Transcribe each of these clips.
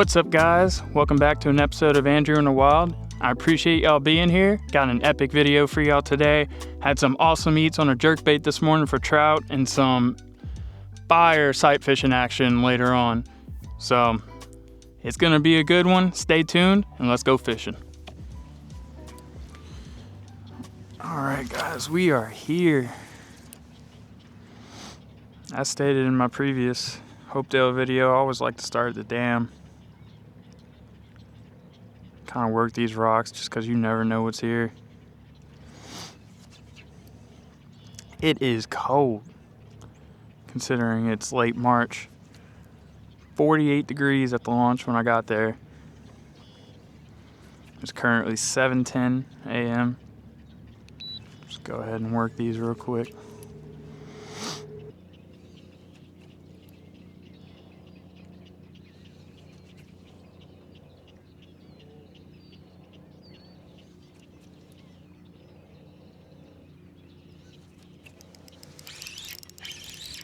What's up, guys? Welcome back to an episode of Andrew in the Wild. I appreciate y'all being here. Got an epic video for y'all today. Had some awesome eats on a jerkbait this morning for trout and some fire sight fishing action later on. So it's gonna be a good one. Stay tuned and let's go fishing. All right, guys, we are here. As stated in my previous Hopedale video, I always like to start at the dam. Kind of work these rocks just because you never know what's here. It is cold considering it's late March. 48 degrees at the launch when I got there. It's currently 7:10 a.m. Just go ahead and work these real quick.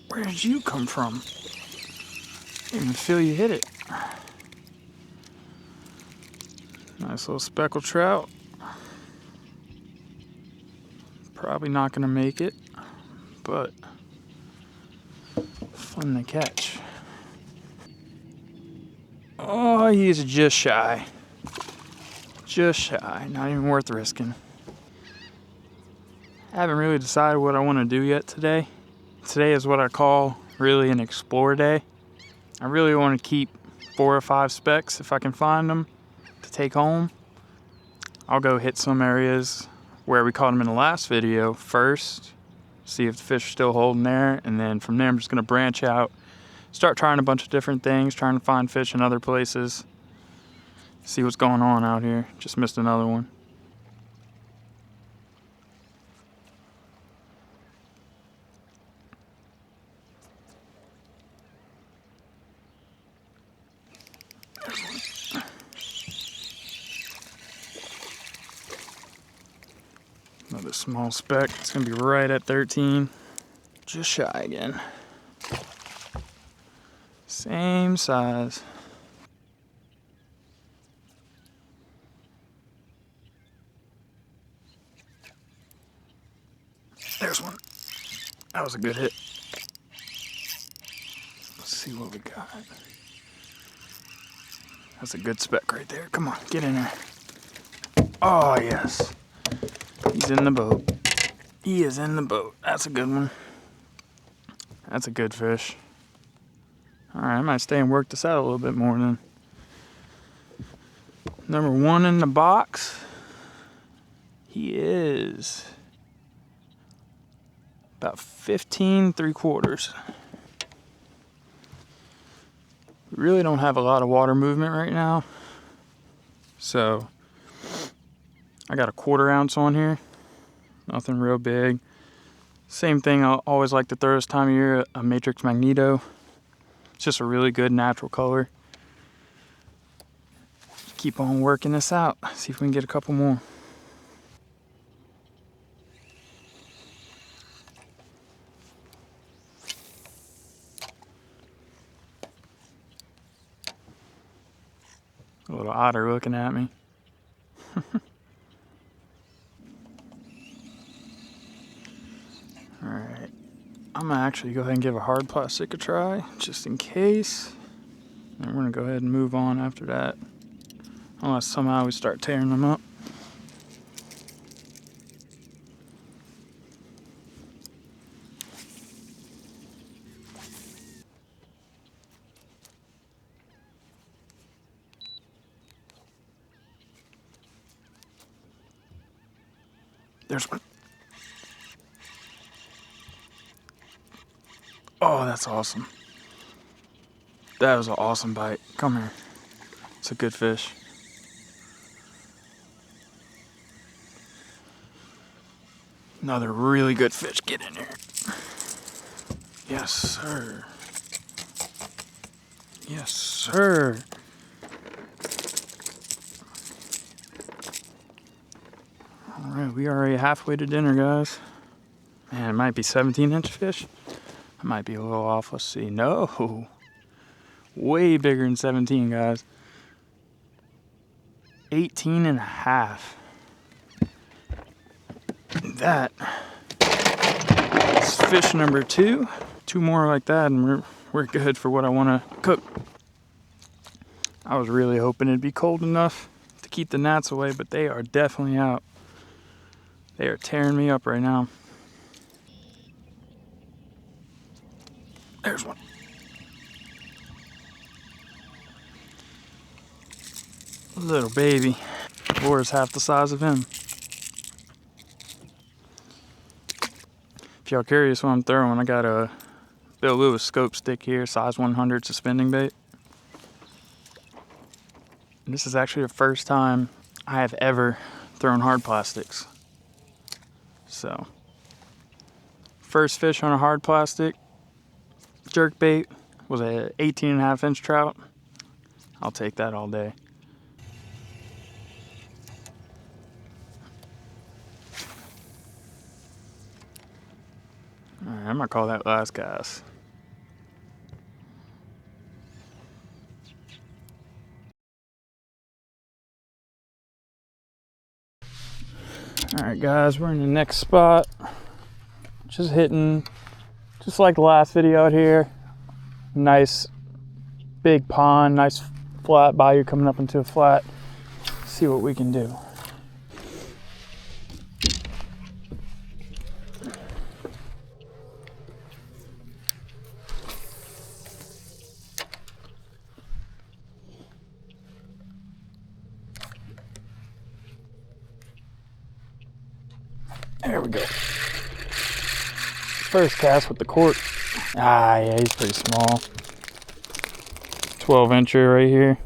Where did you come from? Didn't even feel you hit it. Nice little speckled trout. Probably not gonna make it, but fun to catch. Oh, he's just shy. Just shy, not even worth risking. I haven't really decided what I want to do yet today. Today is what I call really an explore day. I really want to keep 4 or 5 specks if I can find them to take home. I'll go hit some areas where we caught them in the last video first, see if the fish are still holding there, and then from there I'm just going to branch out, start trying a bunch of different things, trying to find fish in other places, see what's going on out here. Just missed another one. Another small speck. It's gonna be right at 13. Just shy again. Same size. There's one. That was a good hit. Let's see what we got. That's a good speck right there. Come on, get in there. Oh, yes. He's in the boat. He is in the boat. That's a good one. That's a good fish. Alright, I might stay and work this out a little bit more then. Number 1 in the box. He is about 15 3/4. We really don't have a lot of water movement right now. So I got a 1/4 ounce on here. Nothing real big. Same thing I always like to throw this time of year, a Matrix Magneto. It's just a really good natural color. Keep on working this out. See if we can get a couple more. A little otter looking at me. Alright, I'm gonna actually go ahead and give a hard plastic a try, just in case. And we're gonna go ahead and move on after that. Unless somehow we start tearing them up. There's one. Oh, that's awesome. That was an awesome bite. Come here. It's a good fish. Another really good fish. Get in there. Yes, sir. Yes, sir. Alright, we are already halfway to dinner, guys. Man, it might be 17-inch fish. I might be a little off. Let's see. No. Way bigger than 17, guys. 18 and a half. That is fish number 2. 2 more like that and we're good for what I want to cook. I was really hoping it'd be cold enough to keep the gnats away, but they are definitely out. They are tearing me up right now. There's one. Little baby. Laura's half the size of him. If y'all curious what I'm throwing, I got a Bill Lewis scope stick here, size 100 suspending bait. And this is actually the first time I have ever thrown hard plastics. So, first fish on a hard plastic jerkbait was a 18.5-inch trout. I'll take that all day. Alright, I'm gonna call that last cast. Alright guys, we're in the next spot. Just hitting, just like the last video out here. Nice big pond, nice flat bayou coming up into a flat. See what we can do. There we go. First cast with the cork. Ah, yeah, he's pretty small. 12-incher right here.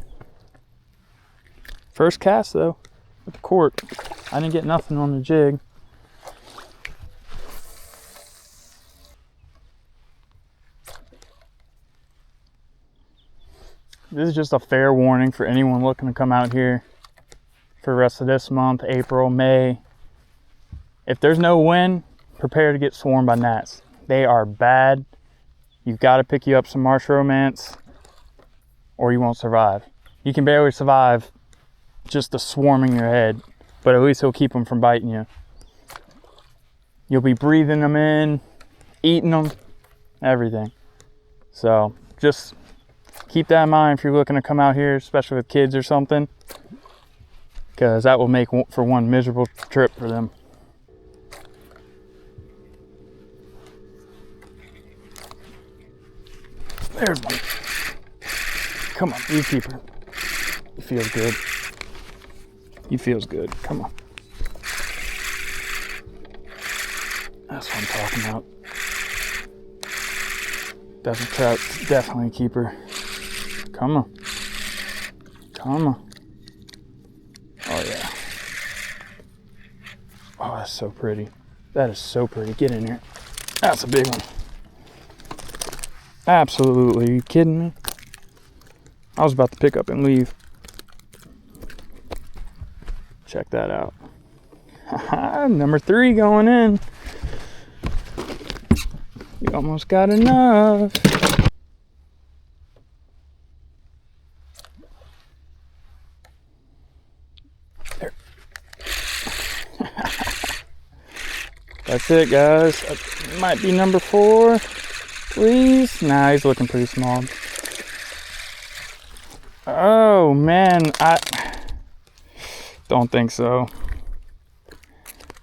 First cast though, with the cork. I didn't get nothing on the jig. This is just a fair warning for anyone looking to come out here for the rest of this month, April, May. If there's no wind, prepare to get swarmed by gnats. They are bad. You've got to pick you up some marsh romance or you won't survive. You can barely survive just the swarming your head, but at least he'll keep them from biting you. You'll be breathing them in, eating them, everything. So just keep that in mind if you're looking to come out here, especially with kids or something, because that will make for one miserable trip for them. There's one. Come on, you keep her. He feels good. He feels good. Come on. That's what I'm talking about. That's a trout. Definitely a keeper. Come on. Come on. Oh, yeah. Oh, that's so pretty. That is so pretty. Get in here. That's a big one. Absolutely. Are you kidding me? I was about to pick up and leave. Check that out. Number 3 going in. You almost got enough. There. That's it, guys. That might be number 4. Please? Nah, he's looking pretty small. Oh, man. I don't think so.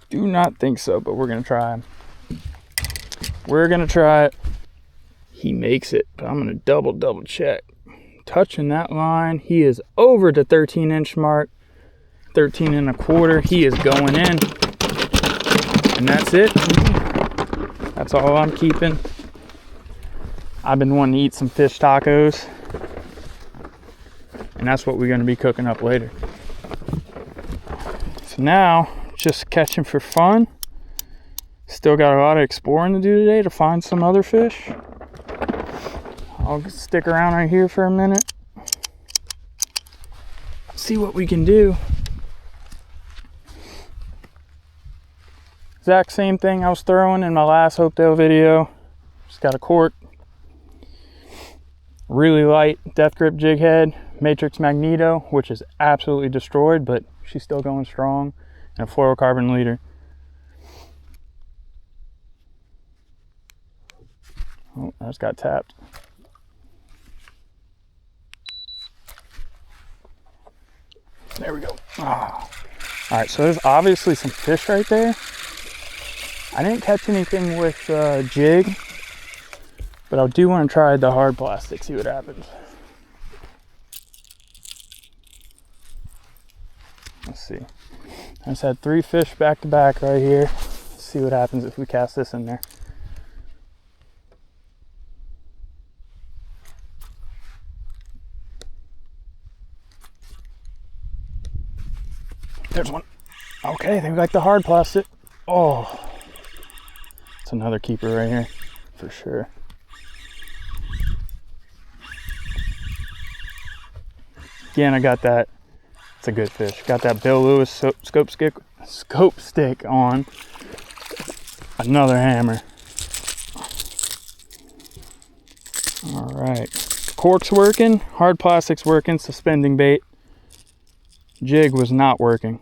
Do not think so, but we're going to try. We're going to try it. He makes it, but I'm going to double check. Touching that line. He is over the 13-inch mark. 13 and a quarter. He is going in. And that's it. That's all I'm keeping. I've been wanting to eat some fish tacos, and that's what we're going to be cooking up later. So now, just catching for fun. Still got a lot of exploring to do today to find some other fish. I'll stick around right here for a minute. See what we can do. Exact same thing I was throwing in my last Hopedale video. Just got a cork. Really light death grip jig head, Matrix Magneto, which is absolutely destroyed, but she's still going strong, and a fluorocarbon leader. Oh, I just got tapped. There we go. Oh. All right, so there's obviously some fish right there. I didn't catch anything with jig, but I do want to try the hard plastic, see what happens. Let's see. I just had 3 fish back to back right here. Let's see what happens if we cast this in there. There's one. Okay, they like the hard plastic. Oh, it's another keeper right here for sure. Again, I got that. It's a good fish. Got that Bill Lewis scope stick on. Another hammer. All right, cork's working, hard plastic's working, suspending bait. Jig was not working.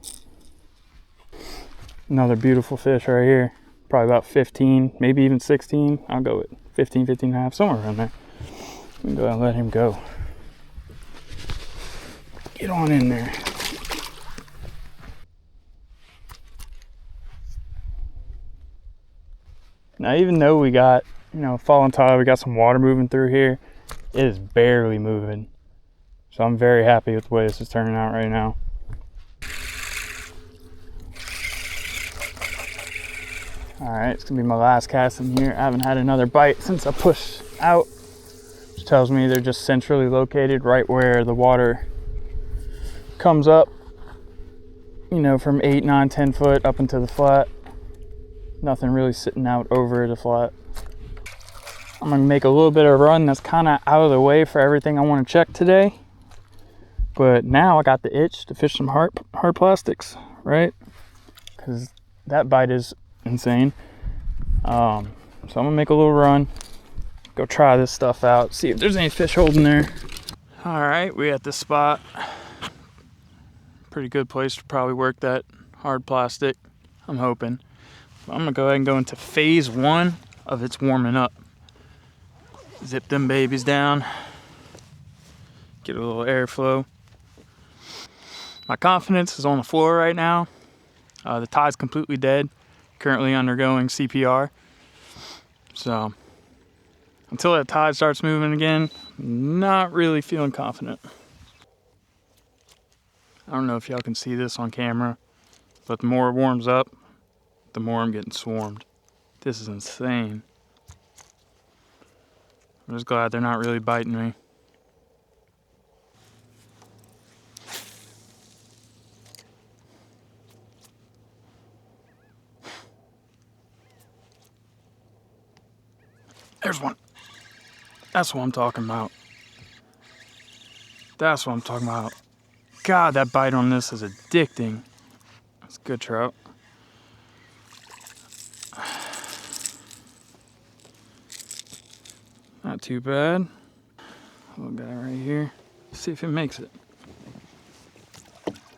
Another beautiful fish right here. Probably about 15, maybe even 16. I'll go with 15, 15 and a half, somewhere around there. We can go ahead and let him go. Get on in there. Now, even though we got, falling tide, we got some water moving through here, it is barely moving. So I'm very happy with the way this is turning out right now. All right, it's gonna be my last cast in here. I haven't had another bite since I pushed out, which tells me they're just centrally located right where the water comes up, from 8, 9, 10 foot up into the flat. Nothing really sitting out over the flat. I'm gonna make a little bit of a run that's kind of out of the way for everything I want to check today. But now I got the itch to fish some hard plastics, right? Because that bite is insane. So I'm gonna make a little run, go try this stuff out, see if there's any fish holding there. All right, we at this spot. Pretty good place to probably work that hard plastic, I'm hoping. I'm gonna go ahead and go into phase 1 of its warming up. Zip them babies down, get a little airflow. My confidence is on the floor right now. The tide's completely dead, currently undergoing CPR. So until that tide starts moving again, not really feeling confident. I don't know if y'all can see this on camera, but the more it warms up, the more I'm getting swarmed. This is insane. I'm just glad they're not really biting me. There's one. That's what I'm talking about. That's what I'm talking about. God, that bite on this is addicting. That's good trout. Not too bad. Little guy right here. See if it makes it.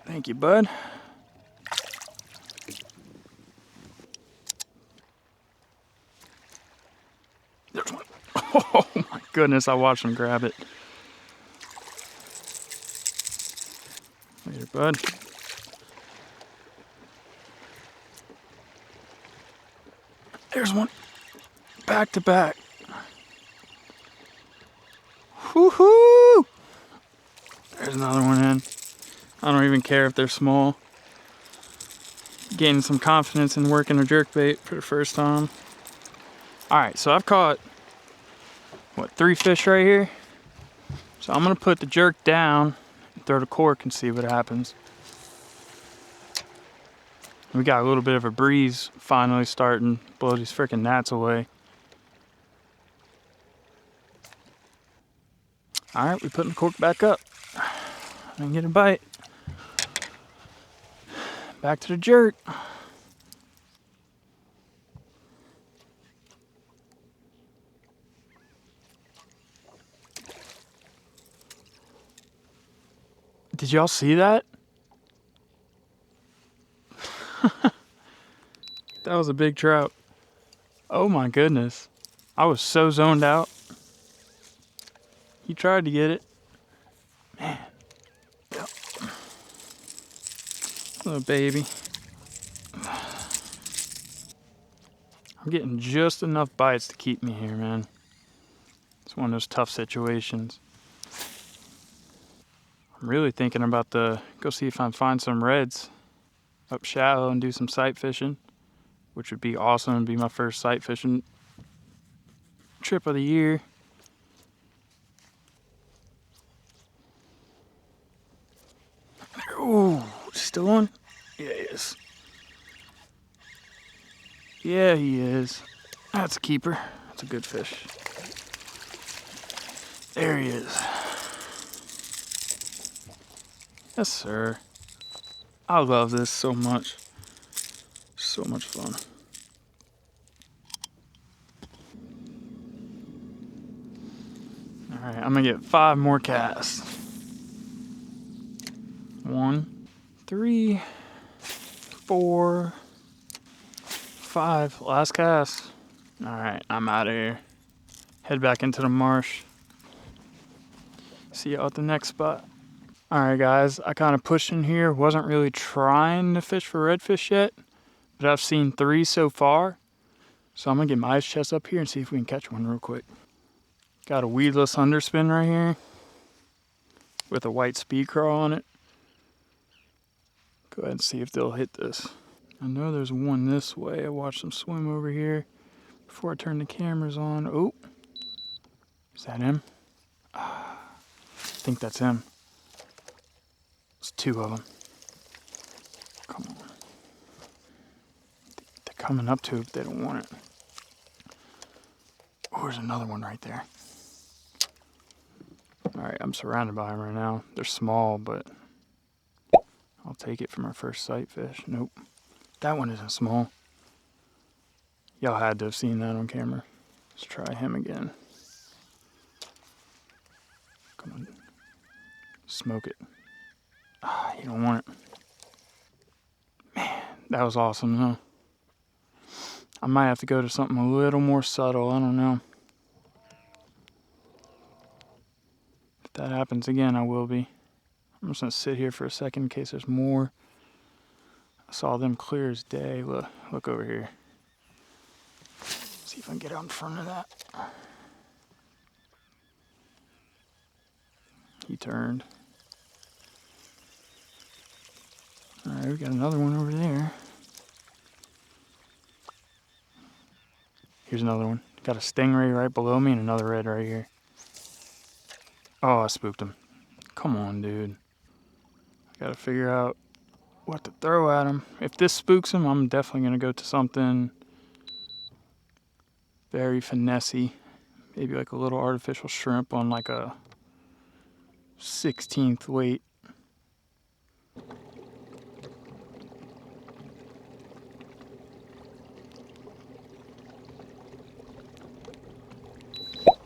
Thank you, bud. There's one. Oh my goodness, I watched him grab it. Later, bud. There's one. Back to back. Woohoo! There's another one in. I don't even care if they're small. Gaining some confidence in working a jerkbait for the first time. Alright, so I've caught, 3 fish right here? So I'm gonna put the jerk down and throw the cork and see what happens. We got a little bit of a breeze finally starting to blow these freaking gnats away. Alright, we're putting the cork back up. I didn't get a bite. Back to the jerk. Did y'all see that? That was a big trout. Oh my goodness. I was so zoned out. He tried to get it. Man. Yep. Little baby. I'm getting just enough bites to keep me here, man. It's one of those tough situations. I'm really thinking about to go see if I can find some reds up shallow and do some sight fishing, which would be awesome. It'd be my first sight fishing trip of the year. Ooh, still on? Yeah, he is. Yeah, he is. That's a keeper. That's a good fish. There he is. Yes, sir. I love this so much. So much fun. All right, I'm gonna get 5 more casts. 1, 3, 4, 5. Last cast. All right, I'm out of here. Head back into the marsh. See y'all at the next spot. All right, guys, I kind of pushed in here. Wasn't really trying to fish for redfish yet, but I've seen 3 so far. So I'm gonna get my ice chest up here and see if we can catch one real quick. Got a weedless underspin right here with a white speed crawl on it. Go ahead and see if they'll hit this. I know there's one this way. I watched them swim over here before I turn the cameras on. Oh, is that him? I think that's him. It's 2 of them. Come on. They're coming up to it, but they don't want it. Oh, there's another one right there. All right, I'm surrounded by them right now. They're small, but I'll take it for my first sight fish. Nope. That one isn't small. Y'all had to have seen that on camera. Let's try him again. Come on. Smoke it. Ah, you don't want it. Man, that was awesome, huh? I might have to go to something a little more subtle. I don't know. If that happens again, I will be. I'm just going to sit here for a second in case there's more. I saw them clear as day. Look over here. See if I can get out in front of that. He turned. All right, we got another one over there. Here's another one. Got a stingray right below me and another red right here. Oh, I spooked him. Come on, dude. I gotta figure out what to throw at him. If this spooks him, I'm definitely gonna go to something very finessey. Maybe like a little artificial shrimp on like a 16th weight.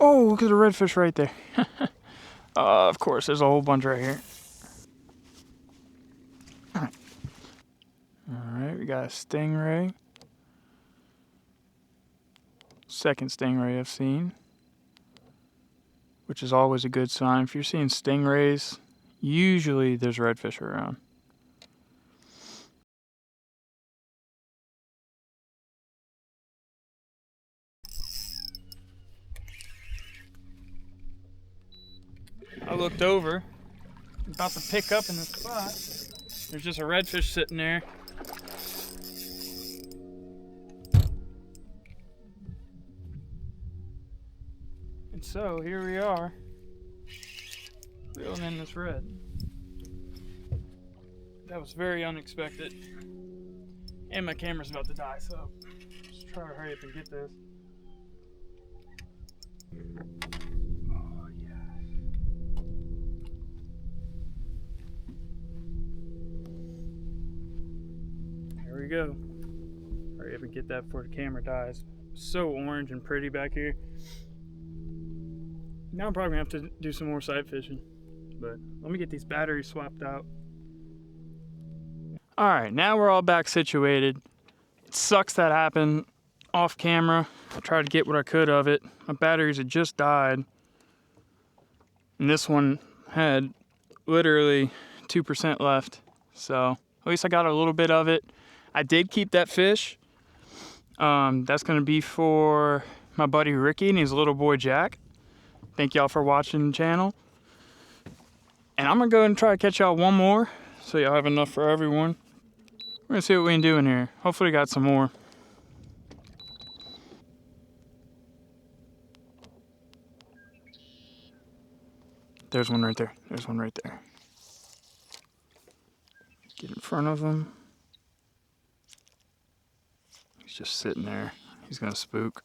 Oh, look at the redfish right there. Of course, there's a whole bunch right here. Alright, we got a stingray. Second stingray I've seen, which is always a good sign. If you're seeing stingrays, usually there's redfish around. I looked over, about to pick up in the spot. There's just a redfish sitting there. And so here we are, reeling in this red. That was very unexpected. And my camera's about to die, so let's try to hurry up and get this. Oh yeah. Here we go. Hurry up and get that before the camera dies. So orange and pretty back here. Now I'm probably gonna have to do some more sight fishing. but let me get these batteries swapped out. All right, now we're all back situated. It sucks that happened off camera. I tried to get what I could of it. My batteries had just died. And this one had literally 2% left. So at least I got a little bit of it. I did keep that fish. That's gonna be for my buddy Ricky and his little boy Jack. Thank y'all for watching the channel. And I'm gonna go and try to catch y'all one more so y'all have enough for everyone. We're gonna see what we can do in here. Hopefully got some more. There's one right there. There's one right there. Get in front of him. He's just sitting there. He's gonna spook.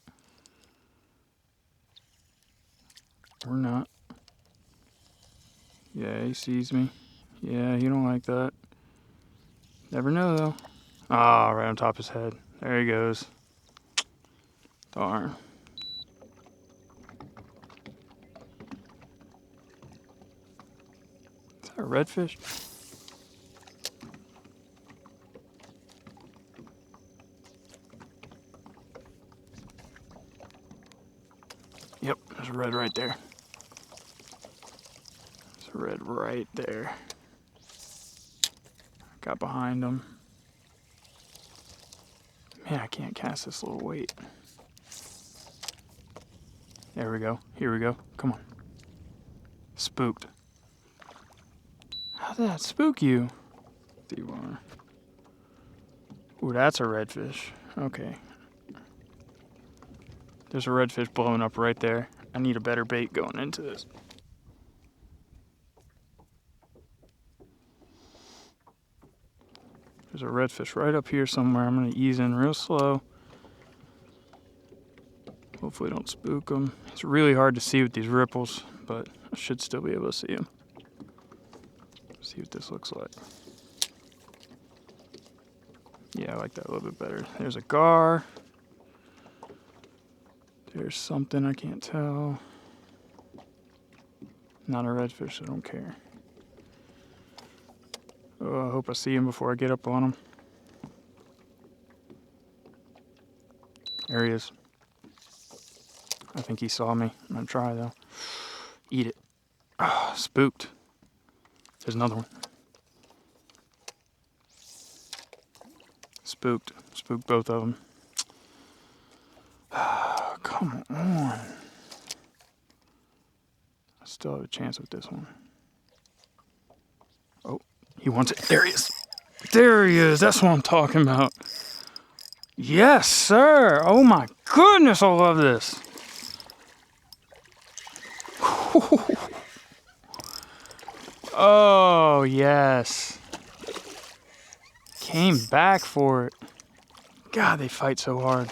Or not. Yeah, he sees me. Yeah, he don't like that. Never know though. Ah, right on top of his head. There he goes. Darn. Is that a redfish? Yep, there's a red right there. There's a red right there. Got behind him. Man, I can't cast this little weight. There we go. Here we go. Come on. Spooked. How did that spook you? D1. Ooh, that's a redfish. Okay. There's a redfish blowing up right there. I need a better bait going into this. There's a redfish right up here somewhere. I'm gonna ease in real slow. Hopefully don't spook him. It's really hard to see with these ripples, but I should still be able to see him. See what this looks like. Yeah, I like that a little bit better. There's a gar. There's something I can't tell. Not a redfish, I don't care. Oh, I hope I see him before I get up on him. There he is. I think he saw me. I'm gonna try though. Eat it. Ah, spooked. There's another one. Spooked. Spooked both of them. Ah, come on. I still have a chance with this one. Oh, he wants it. There he is. There he is. That's what I'm talking about. Yes, sir. Oh my goodness, I love this. Oh, yes. Came back for it. God, they fight so hard.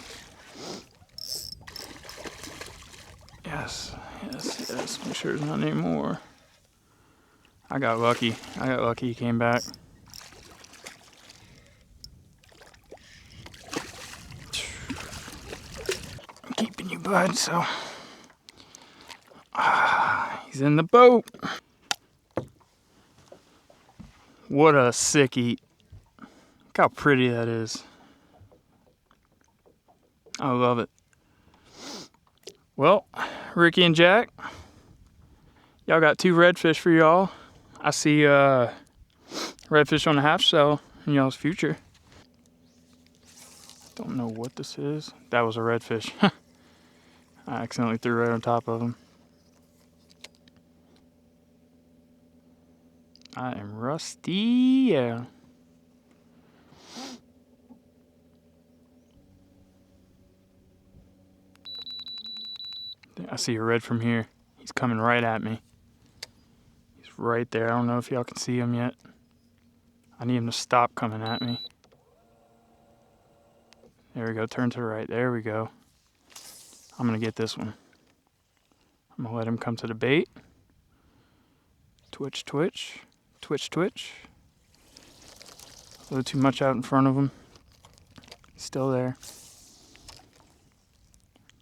Yes, yes, yes. Make sure there's not any more. I got lucky. I got lucky he came back. I'm keeping you, bud, so. He's in the boat. What a sick eat. Look how pretty that is. I love it. Well, Ricky and Jack, y'all got 2 redfish for y'all. I see redfish on the half shell in y'all's future. Don't know what this is. That was a redfish. I accidentally threw right on top of him. I am rusty, yeah. I see a red from here. He's coming right at me. He's right there. I don't know if y'all can see him yet. I need him to stop coming at me. There we go, turn to the right. There we go. I'm gonna get this one. I'm gonna let him come to the bait. Twitch, twitch. Twitch, twitch. A little too much out in front of him. He's still there.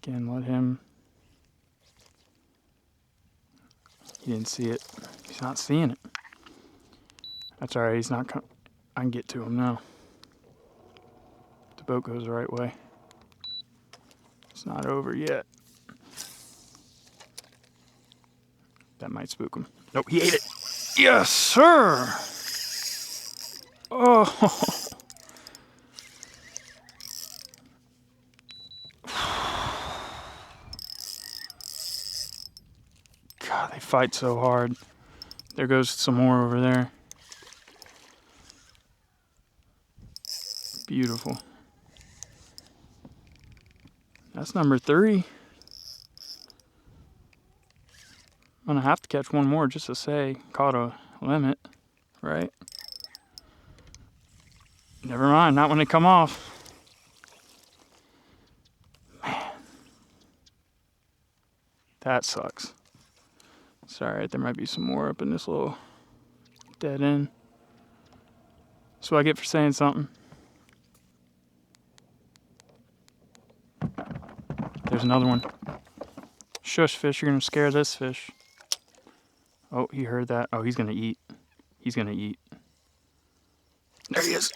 Again, let him. He didn't see it. He's not seeing it. That's all right. He's not coming. I can get to him now. The boat goes the right way. It's not over yet. That might spook him. Nope, he ate it. Yes, sir. Oh. God, they fight so hard. There goes some more over there. Beautiful. That's number 3. I'm gonna have to catch one more just to say caught a limit, right? Never mind, not when they come off. Man, that sucks. It's alright, there might be some more up in this little dead end. That's what I get for saying something. There's another one. Shush, fish, you're gonna scare this fish. Oh, he heard that. Oh, he's gonna eat. He's gonna eat. There he is.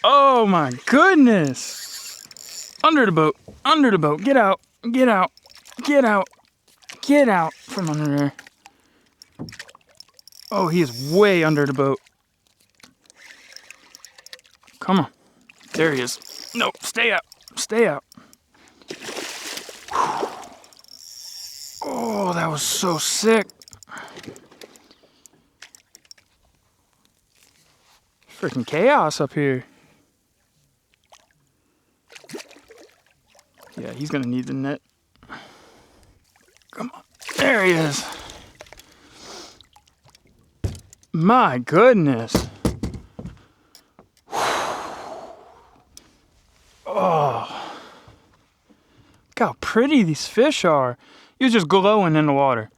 Oh my goodness. Under the boat. Under the boat. Get out. Get out. Get out. Get out from under there. Oh, he is way under the boat. Come on. There he is. No, stay out. Stay out. Oh, that was so sick. Freaking chaos up here. Yeah, he's gonna need the net. Come on. There he is. My goodness. Oh. Look how pretty these fish are. You're just glowing in the water.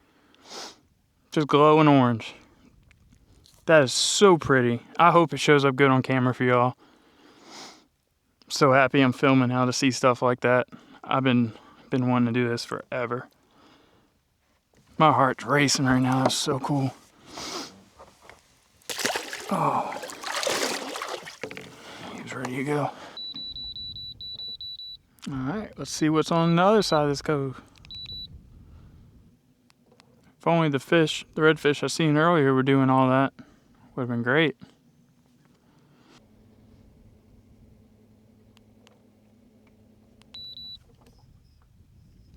Just glowing orange. That is so pretty. I hope it shows up good on camera for y'all. I'm so happy I'm filming how to see stuff like that. I've been wanting to do this forever. My heart's racing right now. That's so cool. Oh. He's ready to go. Alright, let's see what's on the other side of this cove. If only the fish, the redfish I seen earlier were doing all that. Would have been great.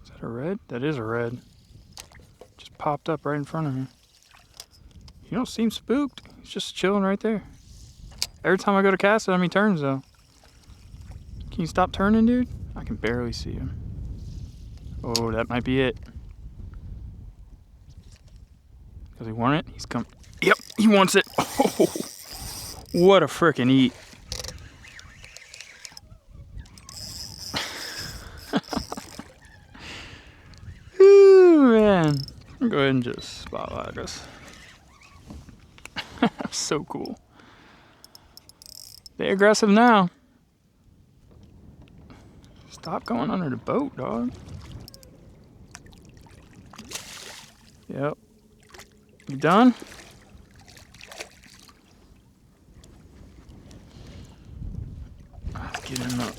Is that a red? That is a red. Just popped up right in front of me. You don't seem spooked. He's just chilling right there. Every time I go to cast it, he turns though. Can you stop turning, dude? I can barely see him. Oh, that might be it. Does he want it? He's coming. Yep, he wants it. Oh, what a frickin' eat. Ooh, man. I'll go ahead and just spotlight us. So cool. They're aggressive now. Stop going under the boat, dog. Yep. You done? Let's get him up.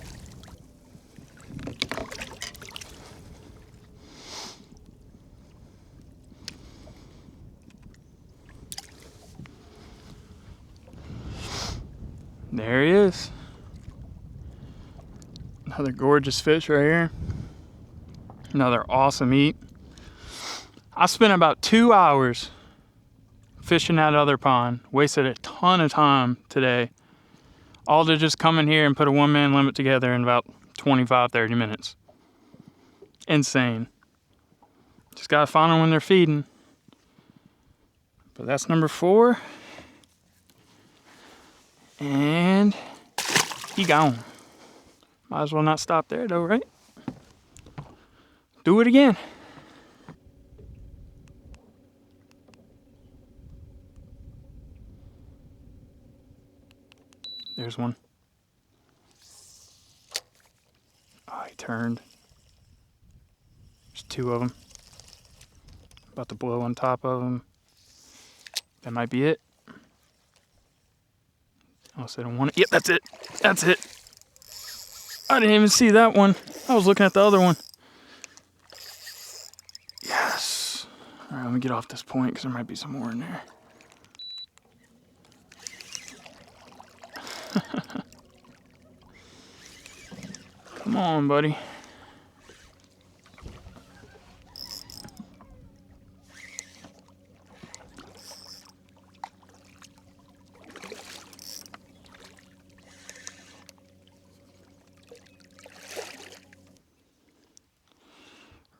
There he is. Another gorgeous fish right here. Another awesome eat. I spent about 2 hours fishing that other pond. Wasted a ton of time today. All to just come in here and put a one-man limit together in about 25-30 minutes. Insane. Just gotta find them when they're feeding. But that's number 4. And he gone. Might as well not stop there though, right? Do it again. There's one. Oh, he turned. There's 2 of them. About to blow on top of him. That might be it. Unless I don't want it. Yep, that's it. That's it. I didn't even see that one. I was looking at the other one. Yes. All right, let me get off this point because there might be some more in there. Come on, buddy.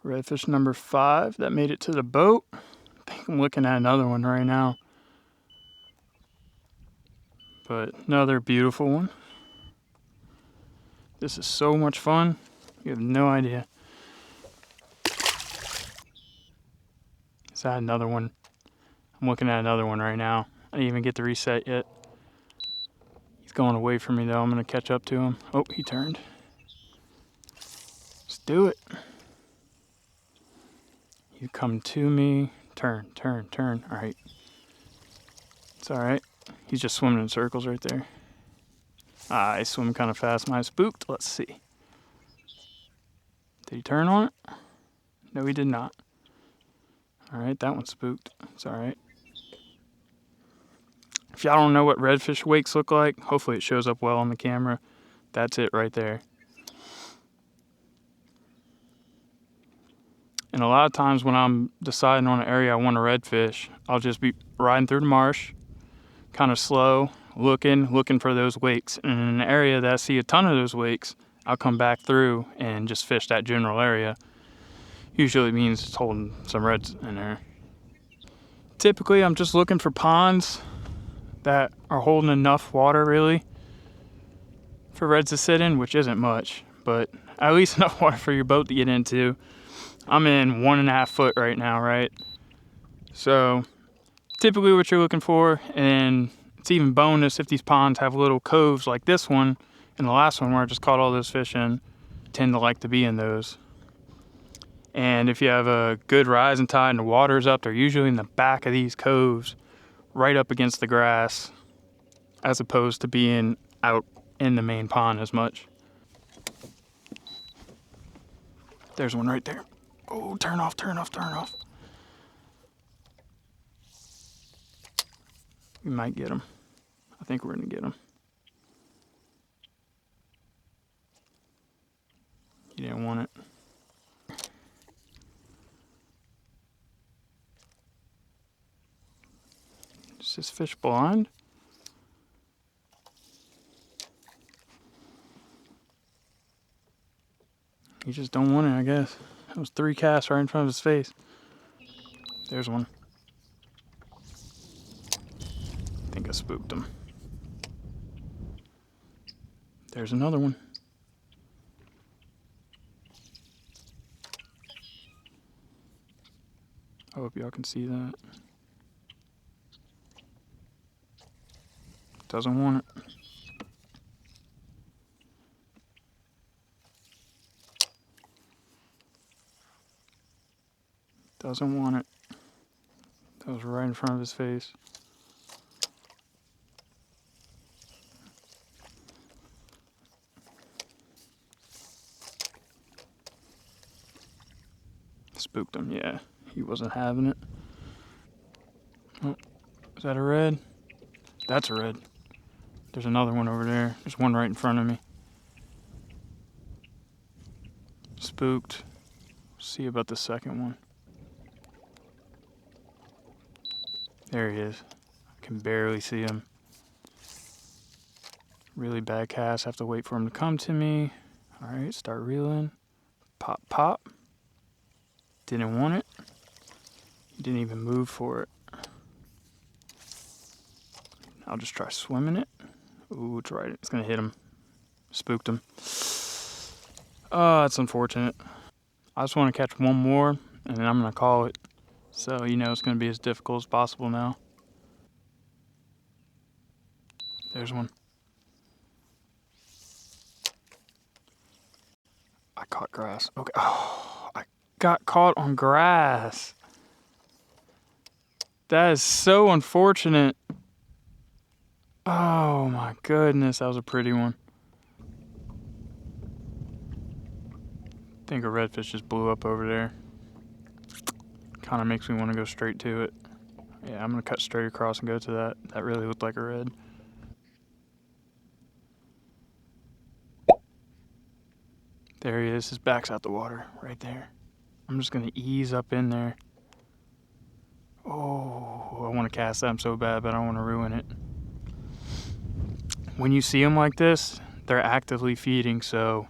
Redfish number 5 that made it to the boat. I think I'm looking at another one right now. But another beautiful one. This is so much fun. You have no idea. Is that another one? I'm looking at another one right now. I didn't even get to reset yet. He's going away from me though. I'm going to catch up to him. Oh, he turned. Let's do it. You come to me. Turn, turn, turn. All right. It's all right. He's just swimming in circles right there. I swim kind of fast. Am I spooked? Let's see. Did he turn on it? No, he did not. All right, that one's spooked. It's all right. If y'all don't know what redfish wakes look like, hopefully it shows up well on the camera. That's it right there. And a lot of times when I'm deciding on an area I want to redfish, I'll just be riding through the marsh, kind of slow, looking for those wakes. And in an area that I see a ton of those wakes, I'll come back through and just fish that general area. Usually means it's holding some reds in there. Typically, I'm just looking for ponds that are holding enough water really for reds to sit in, which isn't much, but at least enough water for your boat to get into. I'm in 1.5 foot right now, right? So typically what you're looking for, and it's even bonus if these ponds have little coves like this one and the last one where I just caught all those fish in, tend to like to be in those. And if you have a good rising tide and the water's up, they're usually in the back of these coves, right up against the grass, as opposed to being out in the main pond as much. There's one right there. Oh, turn off, turn off, turn off. We might get him. I think we're gonna get him. He didn't want it. Is this fish blind? He just don't want it, I guess. That was 3 casts right in front of his face. There's one. I think I spooked him. There's another one. I hope y'all can see that. Doesn't want it. Doesn't want it. That was right in front of his face. Spooked him, yeah. He wasn't having it. Oh, is that a red? That's a red. There's another one over there. There's one right in front of me. Spooked. See about the second one. There he is. I can barely see him. Really bad cast. Have to wait for him to come to me. All right, start reeling. Pop, pop. Didn't want it. He didn't even move for it. I'll just try swimming it. Ooh, it's right. It's gonna hit him. Spooked him. Oh, that's unfortunate. I just want to catch one more, and then I'm gonna call it. So you know it's gonna be as difficult as possible now. There's one. I caught grass. Okay. Oh, I got caught on grass. That is so unfortunate. Oh my goodness, that was a pretty one. I think a redfish just blew up over there. Kind of makes me want to go straight to it. Yeah, I'm gonna cut straight across and go to that. That really looked like a red. There he is. His back's out the water right there. I'm just gonna ease up in there. Oh, I want to cast them so bad, but I don't want to ruin it. When you see them like this, they're actively feeding, so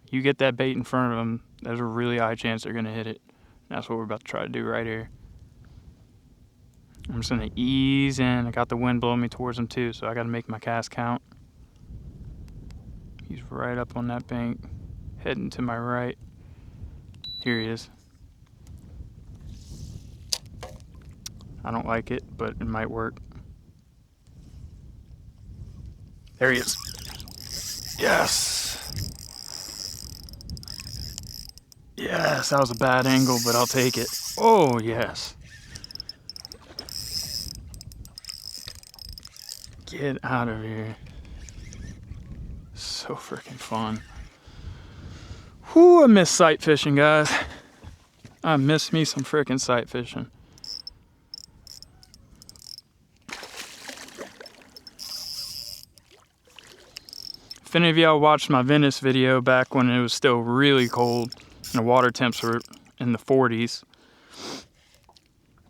you get that bait in front of them, there's a really high chance they're gonna hit it. That's what we're about to try to do right here. I'm just gonna ease in. I got the wind blowing me towards him too, so I gotta make my cast count. He's right up on that bank, heading to my right. Here he is. I don't like it, but it might work. There he is. Yes! Yes, that was a bad angle, but I'll take it. Oh, yes. Get out of here. So freaking fun. Whew, I miss sight fishing, guys. I miss me some freaking sight fishing. If any of y'all watched my Venice video back when it was still really cold and the water temps were in the 40s,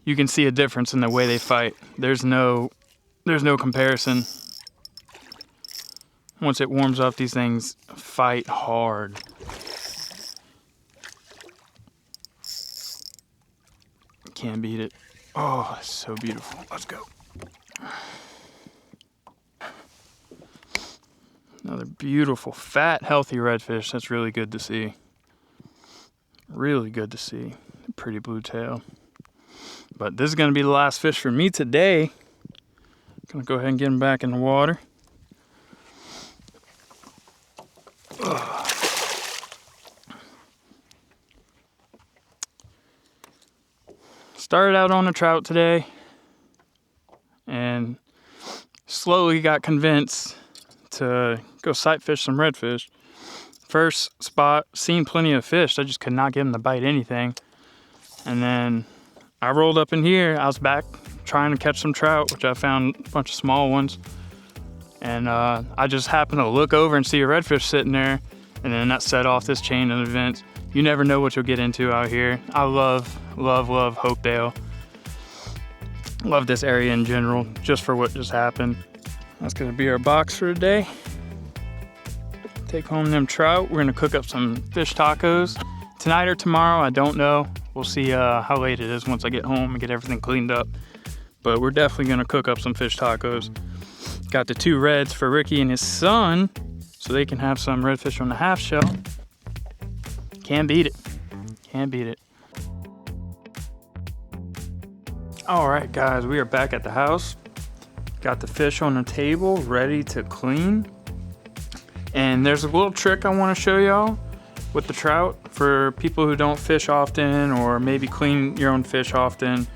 you can see a difference in the way they fight. There's no comparison. Once it warms up, these things fight hard. Can't beat it. Oh, it's so beautiful. Let's go. Another beautiful, fat, healthy redfish. That's really good to see. Really good to see. Pretty blue tail. But this is going to be the last fish for me today. Gonna go ahead and get him back in the water. Ugh. Started out on a trout today and slowly got convinced to go sight fish some redfish. First spot, seen plenty of fish. I just could not get them to bite anything. And then I rolled up in here. I was back trying to catch some trout, which I found a bunch of small ones. And I just happened to look over and see a redfish sitting there. And then that set off this chain of events. You never know what you'll get into out here. I love, love, love Hopedale. Love this area in general, just for what just happened. That's gonna be our box for today. Take home them trout. We're gonna cook up some fish tacos. Tonight or tomorrow, I don't know. We'll see how late it is once I get home and get everything cleaned up. But we're definitely gonna cook up some fish tacos. Got the 2 reds for Ricky and his son, so they can have some redfish on the half shell. Can't beat it. Can't beat it. All right, guys, we are back at the house. Got the fish on the table, ready to clean. And there's a little trick I want to show y'all with the trout for people who don't fish often or maybe clean your own fish often.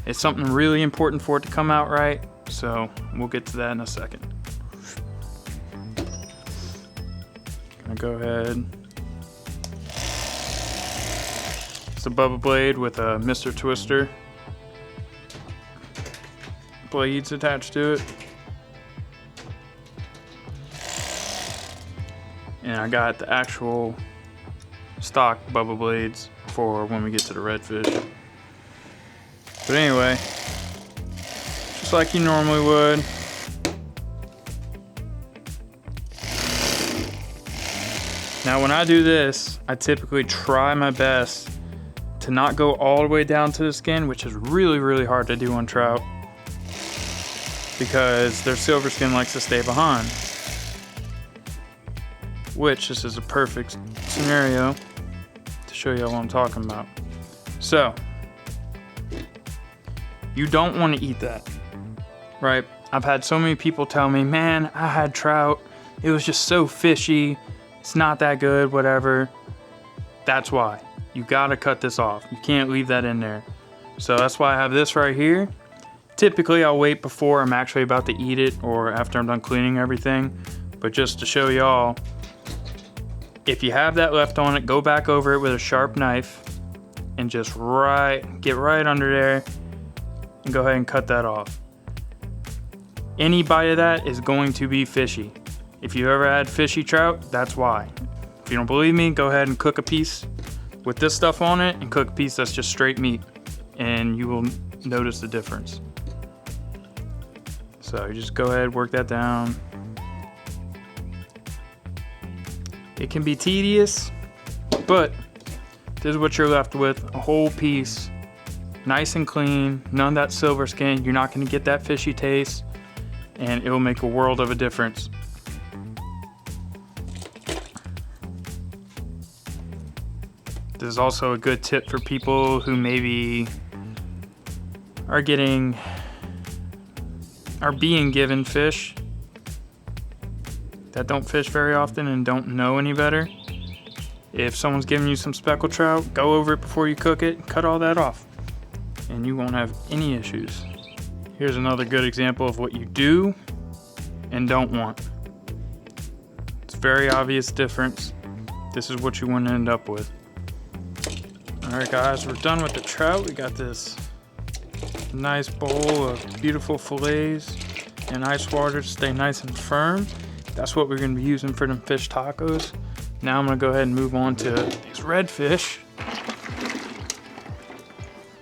It's something really important for it to come out right. So we'll get to that in a second. Gonna go ahead. It's a Bubba blade with a Mr. Twister blades attached to it. And I got the actual stock Bubba blades for when we get to the redfish. But anyway, just like you normally would. Now when I do this, I typically try my best to not go all the way down to the skin, which is really, really hard to do on trout because their silver skin likes to stay behind. Which this is a perfect scenario to show you what I'm talking about. So, you don't want to eat that, right? I've had so many people tell me, man, I had trout. It was just so fishy. It's not that good, whatever. That's why. You gotta cut this off. You can't leave that in there. So that's why I have this right here. Typically I'll wait before I'm actually about to eat it or after I'm done cleaning everything. But just to show y'all, if you have that left on it, go back over it with a sharp knife and just get right under there and go ahead and cut that off. Any bite of that is going to be fishy. If you ever had fishy trout, that's why. If you don't believe me, go ahead and cook a piece with this stuff on it and cook a piece that's just straight meat, and you will notice the difference. So you just go ahead, work that down. It can be tedious, but this is what you're left with, a whole piece, nice and clean, none of that silver skin. You're not gonna get that fishy taste, and it will make a world of a difference. This is also a good tip for people who maybe are being given fish that don't fish very often and don't know any better. If someone's giving you some speckled trout, go over it before you cook it, cut all that off, and you won't have any issues. Here's another good example of what you do and don't want. It's a very obvious difference. This is what you want to end up with. All right guys, we're done with the trout. We got this nice bowl of beautiful fillets in ice water to stay nice and firm. That's what we're gonna be using for them fish tacos. Now I'm gonna go ahead and move on to these redfish.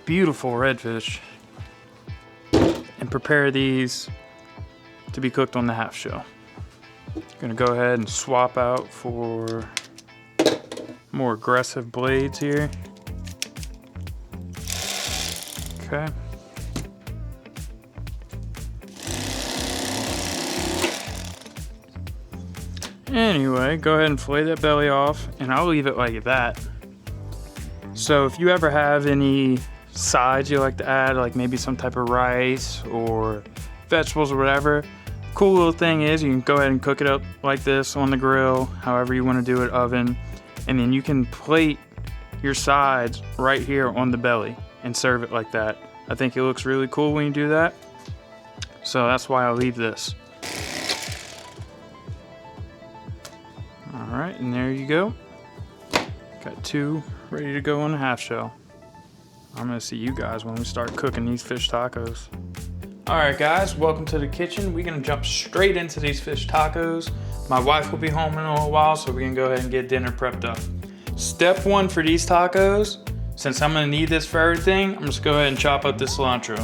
Beautiful redfish. And prepare these to be cooked on the half shell. Gonna go ahead and swap out for more aggressive blades here. Okay. Anyway, go ahead and fillet that belly off, and I'll leave it like that. So if you ever have any sides you like to add, like maybe some type of rice or vegetables or whatever, cool little thing is you can go ahead and cook it up like this on the grill, however you want to do it, oven, and then you can plate your sides right here on the belly and serve it like that. I think it looks really cool when you do that, so that's why I'll leave this. All right, and there you go. Got two ready to go on the half shell. I'm gonna see you guys when we start cooking these fish tacos. All right guys, welcome to the kitchen. We're gonna jump straight into these fish tacos. My wife will be home in a little while, so we're gonna go ahead and get dinner prepped up. Step one for these tacos, since I'm gonna need this for everything, I'm just gonna go ahead and chop up this cilantro.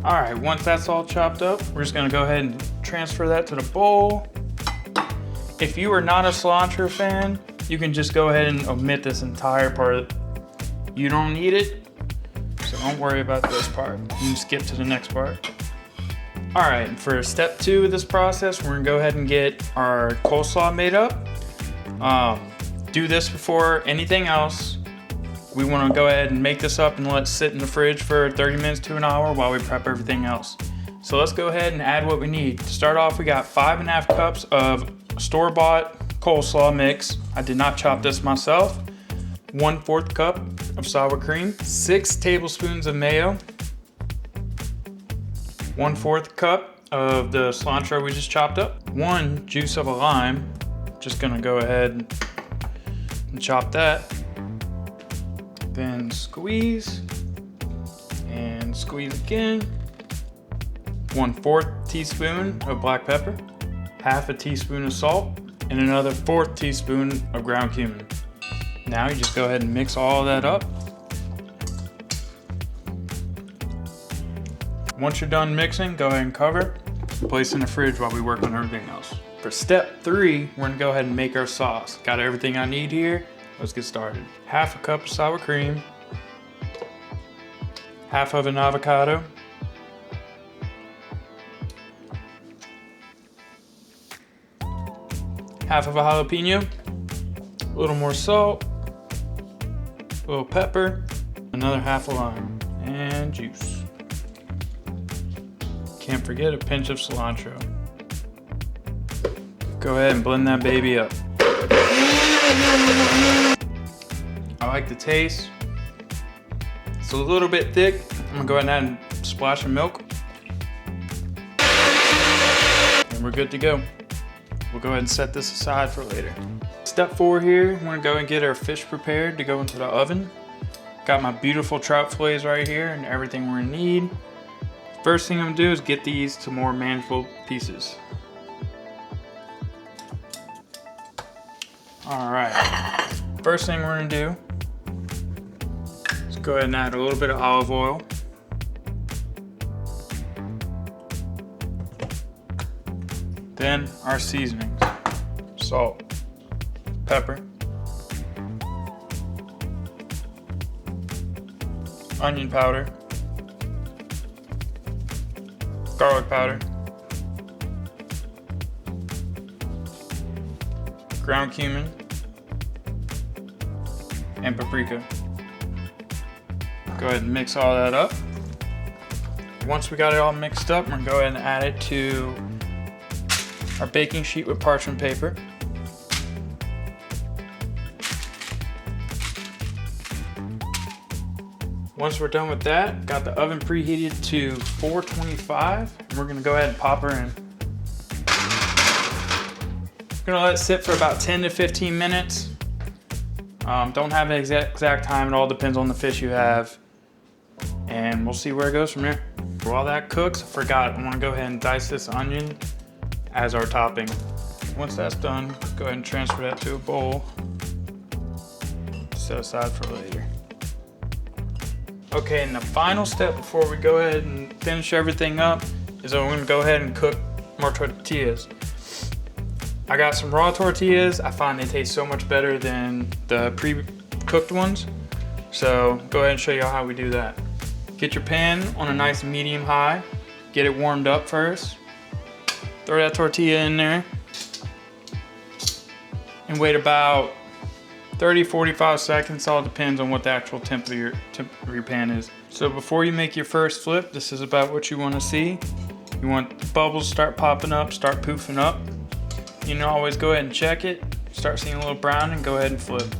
All right, once that's all chopped up, we're just gonna go ahead and transfer that to the bowl. If you are not a cilantro fan, you can just go ahead and omit this entire part. You don't need it, so don't worry about this part. You can skip to the next part. All right, for step two of this process, we're gonna go ahead and get our coleslaw made up. Do this before anything else. We wanna go ahead and make this up and let it sit in the fridge for 30 minutes to an hour while we prep everything else. So let's go ahead and add what we need. To start off, we got 5.5 cups of store-bought coleslaw mix. I did not chop this myself. 1/4 cup of sour cream, 6 tablespoons of mayo, 1/4 cup of the cilantro we just chopped up, 1 juice of a lime. Just gonna go ahead and chop that. Then squeeze and squeeze again. 1/4 teaspoon of black pepper, 1/2 teaspoon of salt, and another 1/4 teaspoon of ground cumin. Now you just go ahead and mix all that up. Once you're done mixing, go ahead and cover, place in the fridge while we work on everything else. For step 3, we're gonna go ahead and make our sauce. Got everything I need here. Let's get started. 1/2 cup of sour cream, 1/2 of an avocado, 1/2 of a jalapeno, a little more salt, a little pepper, another 1/2 a lime, and juice. Can't forget a pinch of cilantro. Go ahead and blend that baby up. I like the taste. It's a little bit thick. I'm gonna go ahead and add splash of milk, and we're good to go. We'll go ahead and set this aside for later. Step 4 here, I'm gonna go and get our fish prepared to go into the oven. Got my beautiful trout fillets right here and everything we're gonna need. First thing I'm gonna do is get these to more manageable pieces. All right, first thing we're gonna do is go ahead and add a little bit of olive oil. Then our seasonings, salt, pepper, onion powder, garlic powder, ground cumin, and paprika. Go ahead and mix all that up. Once we got it all mixed up, we're gonna go ahead and add it to our baking sheet with parchment paper. Once we're done with that, got the oven preheated to 425, and we're gonna go ahead and pop her in. Gonna let it sit for about 10 to 15 minutes. Don't have an exact time, it all depends on the fish you have. And we'll see where it goes from there. While that cooks, I forgot, I wanna go ahead and dice this onion as our topping. Once that's done, go ahead and transfer that to a bowl. Set aside for later. Okay, and the final step before we go ahead and finish everything up is that we're gonna go ahead and cook more tortillas. I got some raw tortillas. I find they taste so much better than the pre-cooked ones. So go ahead and show you how we do that. Get your pan on a nice medium high. Get it warmed up first. Throw that tortilla in there. And wait about 30-45 seconds, all depends on what the actual temp of your pan is. So before you make your first flip, this is about what you want to see. You want the bubbles to start popping up, start poofing up. You know, always go ahead and check it. Start seeing a little brown and go ahead and flip.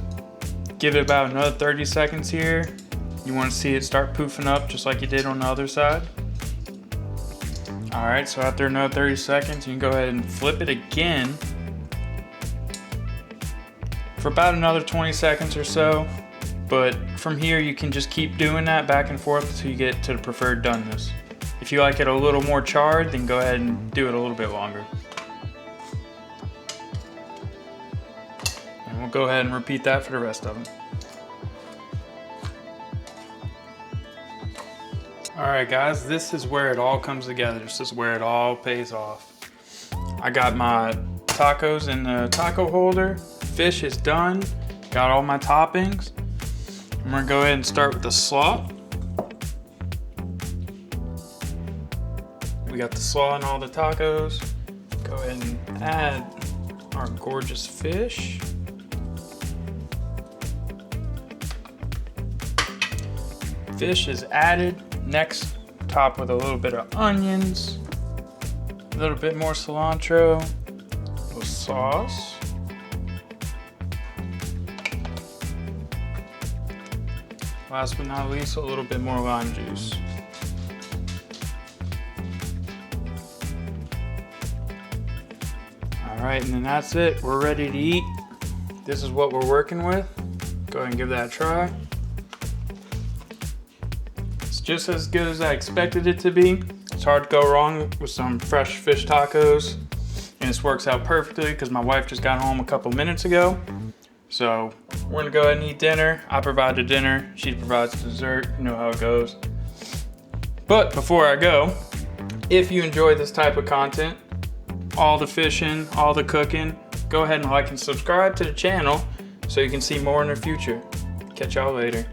Give it about another 30 seconds here. You want to see it start poofing up just like you did on the other side. All right, so after another 30 seconds, you can go ahead and flip it again for about another 20 seconds or so. But from here, you can just keep doing that back and forth until you get to the preferred doneness. If you like it a little more charred, then go ahead and do it a little bit longer. And we'll go ahead and repeat that for the rest of them. All right, guys, this is where it all comes together. This is where it all pays off. I got my tacos in the taco holder. Fish is done. Got all my toppings. I'm gonna go ahead and start with the slaw. We got the slaw and all the tacos. Go ahead and add our gorgeous fish. Fish is added. Next, top with a little bit of onions, a little bit more cilantro, a little sauce. Last but not least, a little bit more lime juice. All right, and then that's it. We're ready to eat. This is what we're working with. Go ahead and give that a try. Just as good as I expected it to be. It's hard to go wrong with some fresh fish tacos. And this works out perfectly because my wife just got home a couple minutes ago. So we're gonna go ahead and eat dinner. I provide the dinner, she provides the dessert. You know how it goes. But before I go, if you enjoy this type of content, all the fishing, all the cooking, go ahead and like and subscribe to the channel so you can see more in the future. Catch y'all later.